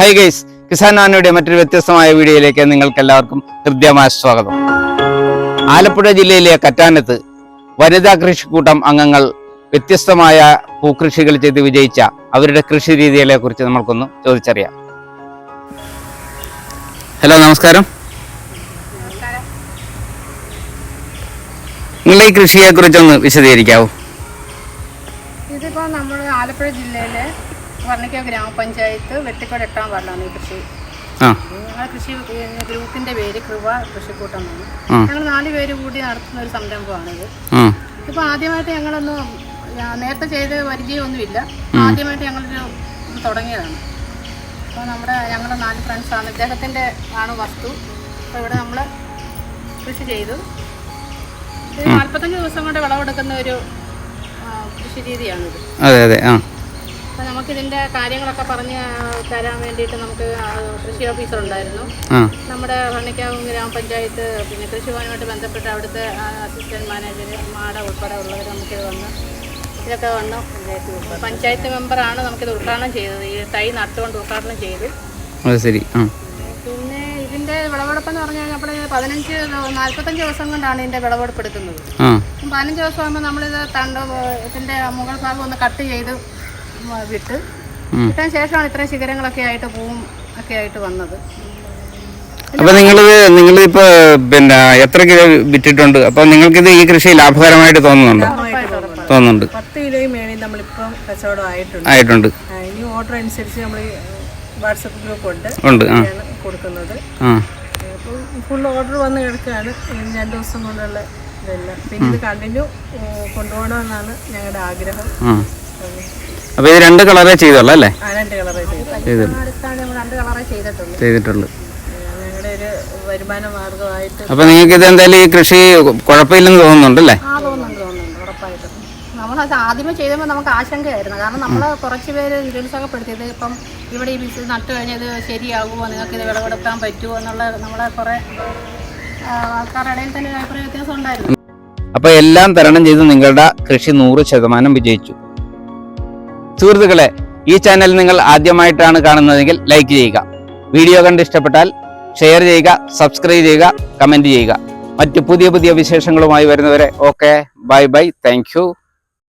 Hi guys, Kisan നാനോയുടെ മറ്റൊരു വ്യത്യസ്തമായ വീഡിയോയിലേക്ക് നിങ്ങൾക്ക് എല്ലാവർക്കും ഹൃദ്യമായ സ്വാഗതം. ആലപ്പുഴ ജില്ലയിലെ കറ്റാനത്ത് വനിതാ കൃഷിക്കൂട്ടം അംഗങ്ങൾ വ്യത്യസ്തമായ പൂക്കൃഷികൾ ചെയ്ത് വിജയിച്ച അവരുടെ കൃഷി രീതികളെ കുറിച്ച് നമ്മൾക്കൊന്ന് ചോദിച്ചറിയാം. ഹലോ, നമസ്കാരം. നിങ്ങളുടെ ഈ കൃഷിയെ കുറിച്ചൊന്ന് വിശദീകരിക്കാവോ? ഇതിപ്പോൾ നമ്മൾ ആലപ്പുഴ ജില്ലയിലെ വർണ്ണിക്കാവ് ഗ്രാമപഞ്ചായത്ത് വെട്ടിക്കോട് 8-ാം വാർഡിലാണ് ഈ കൃഷി. ഞങ്ങളുടെ കൃഷി ഗ്രൂപ്പിന്റെ പേര് കൃപ കൃഷിക്കൂട്ടമാണ്. ഞങ്ങൾ 4 പേര് കൂടി നടത്തുന്ന ഒരു സംരംഭമാണിത്. ഇപ്പോൾ ആദ്യമായിട്ട് ഞങ്ങളൊന്നും നേരത്തെ ചെയ്ത് പരിചയമൊന്നുമില്ല. ആദ്യമായിട്ട് ഞങ്ങളൊരു ഇത് തുടങ്ങിയതാണ്. അപ്പോൾ ഞങ്ങൾ 4 ഫ്രണ്ട്സാണ്. ഇദ്ദേഹത്തിൻ്റെ ആണ് വസ്തു. അപ്പോൾ ഇവിടെ നമ്മൾ കൃഷി ചെയ്തു. 45 ദിവസം കൊണ്ട് വിളവെടുക്കുന്ന ഒരു കൃഷി രീതിയാണിത്. അതെ അതെ. അപ്പോൾ നമുക്കിതിൻ്റെ കാര്യങ്ങളൊക്കെ പറഞ്ഞ് തരാൻ വേണ്ടിയിട്ട് നമുക്ക് കൃഷി ഓഫീസറുണ്ടായിരുന്നു. നമ്മുടെ വർണ്ണിക്കാവ് ഗ്രാമപഞ്ചായത്ത് പിന്നെ കൃഷിഭവനുമായിട്ട് ബന്ധപ്പെട്ട് അവിടുത്തെ അസിസ്റ്റൻറ്റ് മാനേജർ മാഡ ഉൾപ്പെടെ ഉള്ളവർ നമുക്കിത് ഇതൊക്കെ വന്നു. പഞ്ചായത്ത് മെമ്പറാണ് നമുക്കിത് ഉദ്ഘാടനം ചെയ്തത്. ഈ തൈ നട്ടുകൊണ്ട് ഉദ്ഘാടനം ചെയ്തു. ശരി. പിന്നെ ഇതിൻ്റെ വിളവെടുപ്പെന്ന് പറഞ്ഞു കഴിഞ്ഞാൽ 45 ദിവസം കൊണ്ടാണ് ഇതിൻ്റെ വിളവെടുപ്പ് എടുക്കുന്നത്. 15 ദിവസം ആകുമ്പോൾ നമ്മളിത് ഇതിൻ്റെ മുകൾ ഭാഗം ഒന്ന് കട്ട് ചെയ്ത് വിട്ടതിന് ശേഷമാണ് ഇത്രയും ശിഖരങ്ങളൊക്കെ ആയിട്ട് പൂവും ഒക്കെ ആയിട്ട് വന്നത്. അപ്പൊ നിങ്ങളിപ്പോ പിന്നെ എത്ര കിലോ വിറ്റിട്ടുണ്ട്? അപ്പൊ നിങ്ങൾക്കിത് ഈ കൃഷി ലാഭകരമായിട്ട് തോന്നുന്നുണ്ട്? 10 കിലോയും മേളിൽ നമ്മളിപ്പം കച്ചവടം ആയിട്ടുണ്ട്. ഇനി ഓർഡർ അനുസരിച്ച് നമ്മൾ വാട്സപ്പ് ഗ്രൂപ്പ് ഉണ്ട് കൊടുക്കുന്നത്. ഫുൾ ഓർഡർ വന്ന് കിടക്കുകയാണ്. 2 ദിവസം കൊണ്ടുള്ള ഇതെല്ലാം. പിന്നെ ഇത് കണ്ടിന്യൂ കൊണ്ടുപോകണമെന്നാണ് ഞങ്ങളുടെ ആഗ്രഹം. അപ്പൊ ഇത് 2 കളറേ ചെയ്തോളൂ അല്ലേ? 2 കളറേ ചെയ്തിട്ടുള്ളൂ. ഞങ്ങളുടെ ഒരു വരുമാന മാർഗമായിട്ട്. അപ്പൊ നിങ്ങൾക്ക് ഇത് എന്തായാലും ഈ കൃഷി കുഴപ്പമില്ലെന്ന് തോന്നുന്നുണ്ടല്ലേ? തോന്നുന്നുണ്ട് ഉറപ്പായിട്ടും. നമ്മളത് ആദ്യമേ ചെയ്തപ്പോൾ നമുക്ക് ആശങ്കയായിരുന്നു. കാരണം നമ്മൾ കുറച്ച് പേര് നിരുത്സാഹപ്പെടുത്തിയത് ഇപ്പം ഇവിടെ ഈ ബിസിനസ് നട്ടു കഴിഞ്ഞത് ശരിയാകുമോ, നിങ്ങൾക്ക് ഇത് വിളവെടുക്കാൻ പറ്റുമോ എന്നുള്ള നമ്മളെ കുറെ ആൾക്കാരുടെ ഇടയിൽ തന്നെ അഭിപ്രായ വ്യത്യാസം ഉണ്ടായിരുന്നു. അപ്പൊ എല്ലാം തരണം ചെയ്ത് നിങ്ങളുടെ കൃഷി 100% വിജയിച്ചു. സുഹൃത്തുക്കളെ, ഈ ചാനൽ നിങ്ങൾ ആദ്യമായിട്ടാണ് കാണുന്നതെങ്കിൽ ലൈക്ക് ചെയ്യുക, വീഡിയോ കണ്ട് ഇഷ്ടപ്പെട്ടാൽ ഷെയർ ചെയ്യുക, സബ്സ്ക്രൈബ് ചെയ്യുക, കമന്റ് ചെയ്യുക. മറ്റു പുതിയ വിശേഷങ്ങളുമായി വരുന്നവരെ okay, bye bye, thank you.